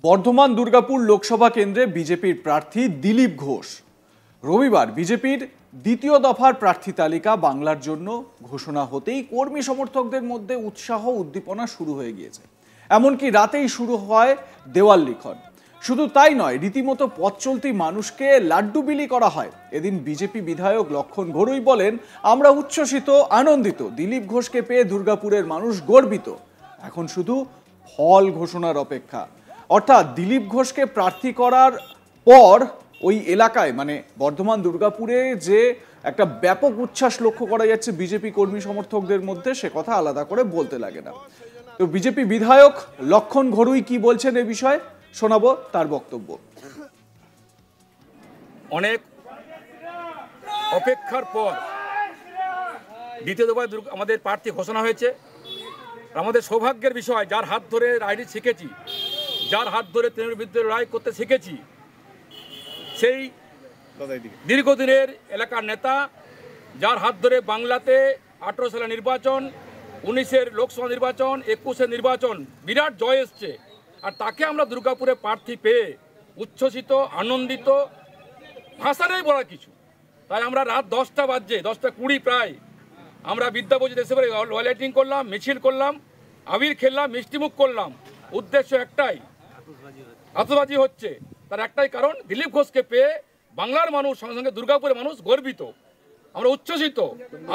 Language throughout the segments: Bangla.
বর্ধমান দুর্গাপুর লোকসভা কেন্দ্রে বিজেপির প্রার্থী দিলীপ ঘোষ রবিবার বিজেপির দ্বিতীয় দফার প্রার্থী তালিকা বাংলার জন্য ঘোষণা হতেই কর্মী সমর্থকদের মধ্যে উৎসাহ উদ্দীপনা শুরু হয়ে গিয়েছে। এমনকি রাতেই শুরু হয় দেওয়াল লিখন। শুধু তাই নয়, রীতিমতো পথ চলতি মানুষকে লাড্ডু বিলি করা হয়। এদিন বিজেপি বিধায়ক লক্ষণ ঘড়ুই বলেন, আমরা উচ্ছ্বসিত, আনন্দিত। দিলীপ ঘোষকে পেয়ে দুর্গাপুরের মানুষ গর্বিত। এখন শুধু ফল ঘোষণার অপেক্ষা। অর্থাৎ দিলীপ ঘোষকে প্রার্থী করার পর ওই এলাকায় মানে বর্ধমান দুর্গাপুরে যে একটা ব্যাপক উচ্ছ্বাস লক্ষ্য করা যাচ্ছে বিজেপি কর্মী সমর্থকদের মধ্যে, সে কথা আলাদা করে বলতে লাগে না। তো বিজেপি বিধায়ক লক্ষণ ঘড়ুই কি বলছেন এ বিষয়ে শোনাবো তার বক্তব্য। অনেক অপেক্ষার পর দ্বিতীয় দফায় আমাদের প্রার্থী ঘোষণা হয়েছে। আমাদের সৌভাগ্যের বিষয়, যার হাত ধরে রাজনীতি শিখেছি, যার হাত ধরে তৃণমূল বিরুদ্ধে লড়াই করতে শিখেছি, সেই দীর্ঘদিনের এলাকার নেতা, যার হাত ধরে বাংলাতে 18 সালে নির্বাচন, 19-এর লোকসভা নির্বাচন, 21-এর নির্বাচন বিরাট জয় এসছে, আর তাকে আমরা দুর্গাপুরে প্রার্থী পেয়ে উচ্ছ্বসিত, আনন্দিত, ভাষা নেই বলার কিছু। তাই আমরা রাত 10টা বাজছে, 10:20 প্রায়, আমরা বিদ্যাপতি দেশে লাইটিং করলাম, মিছিল করলাম, আবির খেললাম, মিষ্টিমুখ করলাম। উদ্দেশ্য একটাই, আতশবাজি হচ্ছে, তার একটাই কারণ, দিলীপ ঘোষকে পেয়ে বাংলার মানুষ, সঙ্গে সঙ্গে দুর্গাপুরের মানুষ গর্বিত। আমরা উচ্ছ্বসিত,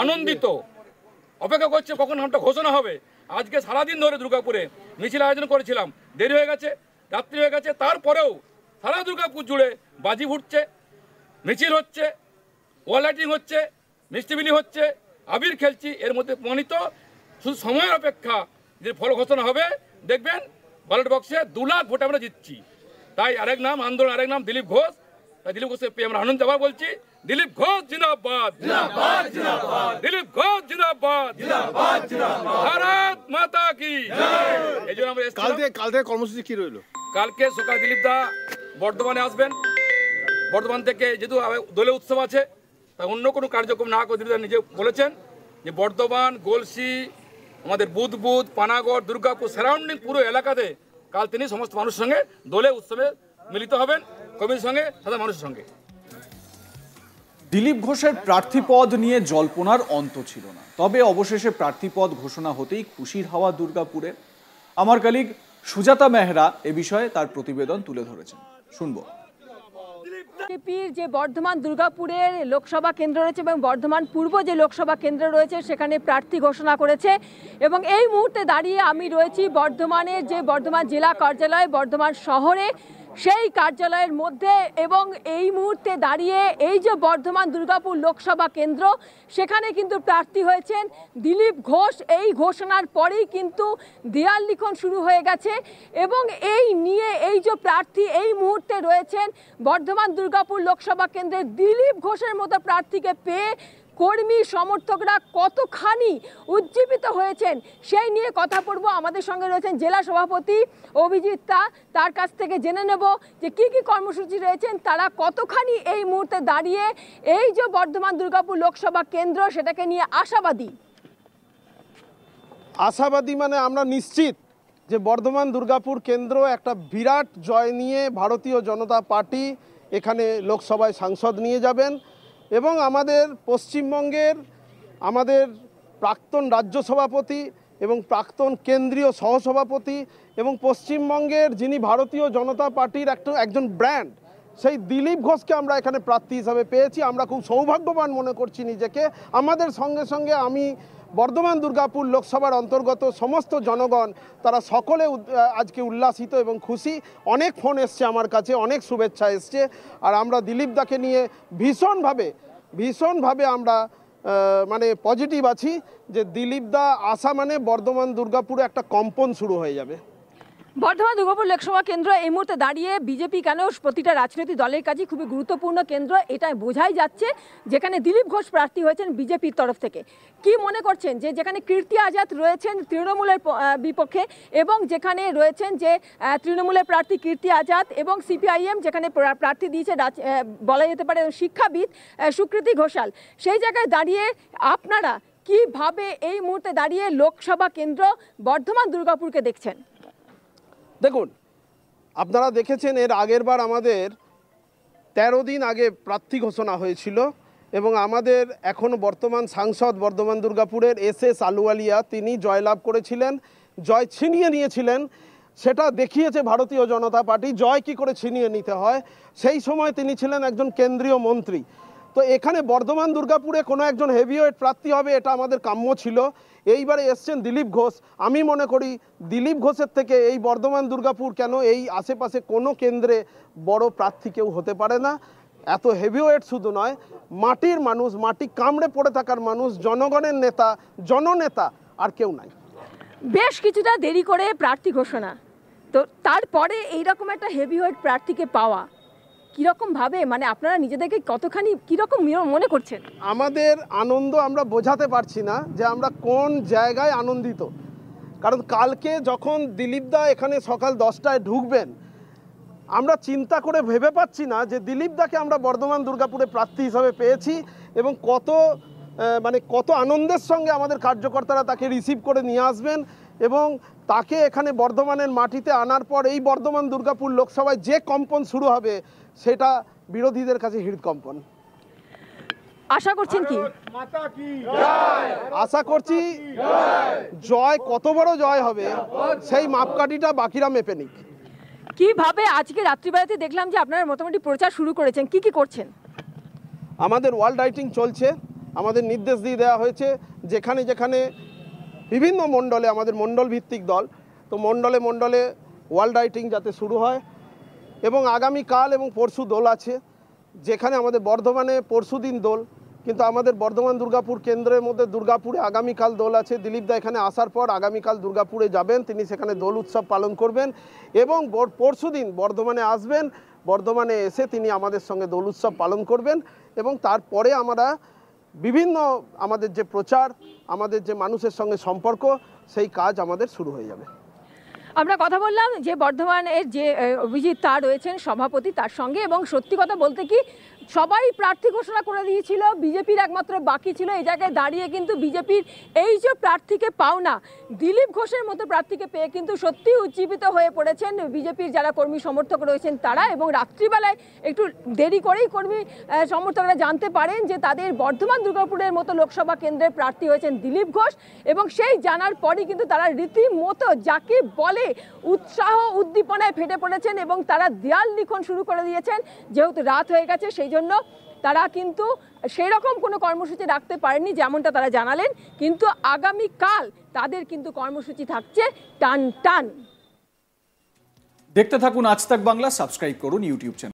আনন্দিত, অপেক্ষা করছে কখন নামটা ঘোষণা হবে। আজকে সারাদিন ধরে দুর্গাপুরে মিছিল আয়োজন করেছিলাম, দেরি হয়ে গেছে, রাত্রি হয়ে গেছে, তারপরেও সারা দুর্গাপুর জুড়ে বাজি ফুটছে, মিছিল হচ্ছে, ওয়াল লাইটিং হচ্ছে, মিষ্টিবিলি হচ্ছে, আবির খেলছি। এর মধ্যে প্রমাণিত শুধু সময়ের অপেক্ষা, যে ফল ঘোষণা হবে, দেখবেন ব্যালট বক্সে 2 লাখ ভোটে আমরা জিতছি। তাই আরেক নাম আন্দোলন, আরেক নাম দিলীপ ঘোষ। তাই দিলীপ ঘোষকে পেয়ে আমরা আনন্দ আবার বলছি, দিলীপ ঘোষ জিন্দাবাদ, দিলীপ ঘোষ জিন্দাবাদ, ভারত মাতা কি। এই জন্য আমরা কাল থেকে কর্মসূচি কি রইল? কালকে সকালে দিলীপ দা বর্ধমানে আসবেন। বর্ধমান থেকে যেহেতু দলীয় উৎসব আছে, তাই অন্য কোনো কার্যক্রম না করে দিলীপ দা নিজে বলেছেন যে বর্ধমান, গলসি, আমাদের বুধবুধ, পানাগড়, দুর্গাপুর সারাউন্ডিং পুরো এলাকাতে কাল তিনি সমস্ত মানুষের সঙ্গে দলে উৎসবে মিলিত হবেন, কমিটির সঙ্গে, সাধারণ মানুষের সঙ্গে। দিলীপ ঘোষের প্রার্থী পদ নিয়ে জল্পনার অন্ত ছিল না, তবে অবশেষে প্রার্থী পদ ঘোষণা হতেই খুশির হাওয়া দুর্গাপুরে। আমার কলিগ সুজাতা মেহরা এ বিষয়ে তার প্রতিবেদন তুলে ধরেছেন, শুনবো। বিজেপির যে বর্ধমান দুর্গাপুরের লোকসভা কেন্দ্র রয়েছে এবং বর্ধমান পূর্ব যে লোকসভা কেন্দ্র রয়েছে সেখানে প্রার্থী ঘোষণা করেছে, এবং এই মুহূর্তে দাঁড়িয়ে আমি রয়েছি বর্ধমানের যে বর্ধমান জেলা কার্যালয়, বর্ধমান শহরে, সেই কার্যালয়ের মধ্যে। এবং এই মুহূর্তে দাঁড়িয়ে এই যে বর্ধমান দুর্গাপুর লোকসভা কেন্দ্র, সেখানে কিন্তু প্রার্থী হয়েছেন দিলীপ ঘোষ। এই ঘোষণার পরেই কিন্তু দেয়াল লিখন শুরু হয়ে গেছে, এবং এই নিয়ে এই যে প্রার্থী এই মুহূর্তে রয়েছেন বর্ধমান দুর্গাপুর লোকসভা কেন্দ্রে, দিলীপ ঘোষের মতো প্রার্থীকে পেয়ে কর্মী সমর্থকরা কতখানি উজ্জীবিত হয়েছেন সেই নিয়ে কথা বলবো। আমাদের সঙ্গে রয়েছেন জেলা সভাপতি অভিজিৎ তা, তার কাছ থেকে জেনে নেব যে কি কি কর্মসূচি রয়েছেন, তারা কতখানি এই মুহূর্তে দাঁড়িয়ে এই যে বর্ধমান দুর্গাপুর লোকসভা কেন্দ্র সেটাকে নিয়ে আশাবাদী মানে আমরা নিশ্চিত যে বর্ধমান দুর্গাপুর কেন্দ্র একটা বিরাট জয় নিয়ে ভারতীয় জনতা পার্টি এখানে লোকসভায় সাংসদ নিয়ে যাবেন, এবং আমাদের পশ্চিমবঙ্গের আমাদের প্রাক্তন রাজ্য সভাপতি এবং প্রাক্তন কেন্দ্রীয় সহসভাপতি এবং পশ্চিমবঙ্গের যিনি ভারতীয় জনতা পার্টির একজন ব্র্যান্ড, সেই দিলীপ ঘোষকে আমরা এখানে প্রার্থী হিসাবে পেয়েছি। আমরা খুব সৌভাগ্যবান মনে করছি নিজেকে। আমাদের সঙ্গে সঙ্গে আমি বর্ধমান দুর্গাপুর লোকসভার অন্তর্গত সমস্ত জনগণ, তারা সকলে আজকে উল্লাসিত এবং খুশি। অনেক ফোন এসছে আমার কাছে, অনেক শুভেচ্ছা এসছে, আর আমরা দিলীপ দাকে নিয়ে ভীষণভাবে আমরা মানে পজিটিভ আছি যে দিলীপ দা আসা মানে বর্ধমান দুর্গাপুরে একটা কম্পন শুরু হয়ে যাবে। বর্ধমান দুর্গাপুর লোকসভা কেন্দ্র এই মুহূর্তে দাঁড়িয়ে বিজেপি কেন প্রতিটা রাজনৈতিক দলের কাছে খুবই গুরুত্বপূর্ণ কেন্দ্র, এটা বোঝাই যাচ্ছে। যেখানে দিলীপ ঘোষ প্রার্থী হয়েছেন বিজেপির তরফ থেকে, কি মনে করছেন যে যেখানে কীর্তি আজাদ রয়েছেন তৃণমূলের বিপক্ষে, এবং যেখানে রয়েছেন যে তৃণমূলের প্রার্থী কীর্তি আজাদ, এবং সিপিআইএম যেখানে প্রার্থী দিয়েছে বলা যেতে পারে শিক্ষাবিদ সুকৃতি ঘোষাল, সেই জায়গায় দাঁড়িয়ে আপনারা কিভাবে এই মুহূর্তে দাঁড়িয়ে লোকসভা কেন্দ্র বর্ধমান দুর্গাপুরকে দেখছেন? দেখুন, আপনারা দেখেছেন এর আগের বার আমাদের 13 দিন আগে প্রার্থী ঘোষণা হয়েছিল এবং আমাদের এখনও বর্তমান সাংসদ বর্ধমান দুর্গাপুরের এস আলুওয়ালিয়া তিনি জয়লাভ করেছিলেন, জয় ছিনিয়ে নিয়েছিলেন। সেটা দেখিয়েছে ভারতীয় জনতা পার্টি জয় কী করে ছিনিয়ে নিতে হয়। সেই সময় তিনি ছিলেন একজন কেন্দ্রীয় মন্ত্রী। তো এখানে বর্ধমান দুর্গাপুরে কোনো একজন হেভিওয়েট প্রার্থী হবে এটা আমাদের কাম্য ছিল। এইবারে এসছেন দিলীপ ঘোষ। আমি মনে করি দিলীপ ঘোষের থেকে এই বর্ধমান দুর্গাপুর কেন এই আশেপাশে কোনো কেন্দ্রে বড় প্রার্থী কেউ হতে পারে না। এত হেভিওয়েট শুধু নয়, মাটির মানুষ, মাটি কামড়ে পড়ে থাকার মানুষ, জনগণের নেতা, জননেতা আর কেউ নাই। বেশ কিছুটা দেরি করে প্রার্থী ঘোষণা, তো তারপরে এইরকম একটা হেভিওয়েট প্রার্থীকে পাওয়া কীরকমভাবে, মানে আপনারা নিজেদেরকে কতখানি কীরকম মনে করছেন? আমাদের আনন্দ আমরা বোঝাতে পারছি না যে আমরা কোন জায়গায় আনন্দিত। কারণ কালকে যখন দিলীপদা এখানে সকাল 10টায় ঢুকবেন, আমরা চিন্তা করে ভেবে পাচ্ছি না যে দিলীপদাকে আমরা বর্ধমান দুর্গাপুরে প্রার্থী হিসাবে পেয়েছি এবং কত আনন্দের সঙ্গে আমাদের কার্যকর্তারা তাকে রিসিভ করে নিয়ে আসবেন এবং তাকে এখানে বর্ধমানের মাটিতে আনার পর এই বর্ধমান দুর্গাপুর লোকসভায় যে কম্পন শুরু হবে সেটা বিরোধীদের কাছে হৃদকম্পন। আশা করছেন কি? আশা করছি জয় কত বড় জয় হবে সেই মাপকাঠিটা বাকিরা মেপে নিক। কিভাবে আজকে রাত্রিবেলাতে দেখলাম যে আপনারা মোটামুটি প্রচার শুরু করেছেন, কি কি করছেন? আমাদের ওয়ার্ল্ড রাইটিং চলছে। আমাদের নির্দেশ দিয়ে দেওয়া হয়েছে যেখানে যেখানে বিভিন্ন মণ্ডলে, আমাদের মণ্ডল ভিত্তিক দল, তো মণ্ডলে মণ্ডলে ওয়ার্ল্ড রাইটিং যাতে শুরু হয় এবং আগামীকাল এবং পরশু দোল আছে। যেখানে আমাদের বর্ধমানে পরশু দিন দোল, কিন্তু আমাদের বর্ধমান দুর্গাপুর কেন্দ্রের মধ্যে দুর্গাপুরে আগামীকাল দোল আছে। দিলীপদা এখানে আসার পর আগামীকাল দুর্গাপুরে যাবেন, তিনি সেখানে দোল উৎসব পালন করবেন এবং পরশু দিন বর্ধমানে আসবেন। বর্ধমানে এসে তিনি আমাদের সঙ্গে দোল উৎসব পালন করবেন এবং তারপরে আমরা বিভিন্ন আমাদের যে প্রচার, আমাদের যে মানুষের সঙ্গে সম্পর্ক, সেই কাজ আমাদের শুরু হয়ে যাবে। আমরা কথা বললাম যে বর্ধমানের যে অভিজিৎ তা রয়েছেন সভাপতি, তার সঙ্গে, এবং সত্যি কথা বলতে কি সবাই প্রার্থী ঘোষণা করে দিয়েছিল, বিজেপির একমাত্র বাকি ছিল। এই জায়গায় দাঁড়িয়ে কিন্তু বিজেপির এই যে প্রার্থীকে পাওনা, দিলীপ ঘোষের মতো প্রার্থীকে পেয়ে কিন্তু সত্যি উজ্জীবিত হয়ে পড়েছেন বিজেপির যারা কর্মী সমর্থক রয়েছেন তারা। এবং রাত্রিবেলায় একটু দেরি করেই কর্মী সমর্থকরা জানতে পারেন যে তাদের বর্ধমান দুর্গাপুরের মতো লোকসভা কেন্দ্রের প্রার্থী হয়েছেন দিলীপ ঘোষ এবং সেই জানার পরই কিন্তু তারা রীতিমতো যাকে বলে উৎসাহ উদ্দীপনায় ফেটে পড়েছেন এবং তারা দেয়াল লিখন শুরু করে দিয়েছেন। যেহেতু রাত হয়ে গেছে সেই জন্য তারা কিন্তু সেই রকম কোনো কর্মসূচি রাখতে পারেননি যেমনটা তারা জানালেন, কিন্তু আগামীকাল তাদের কিন্তু কর্মসূচি থাকছে টান টান। দেখতে থাকুন আজ তাক বাংলা, সাবস্ক্রাইব করুন ইউটিউব চ্যানেল।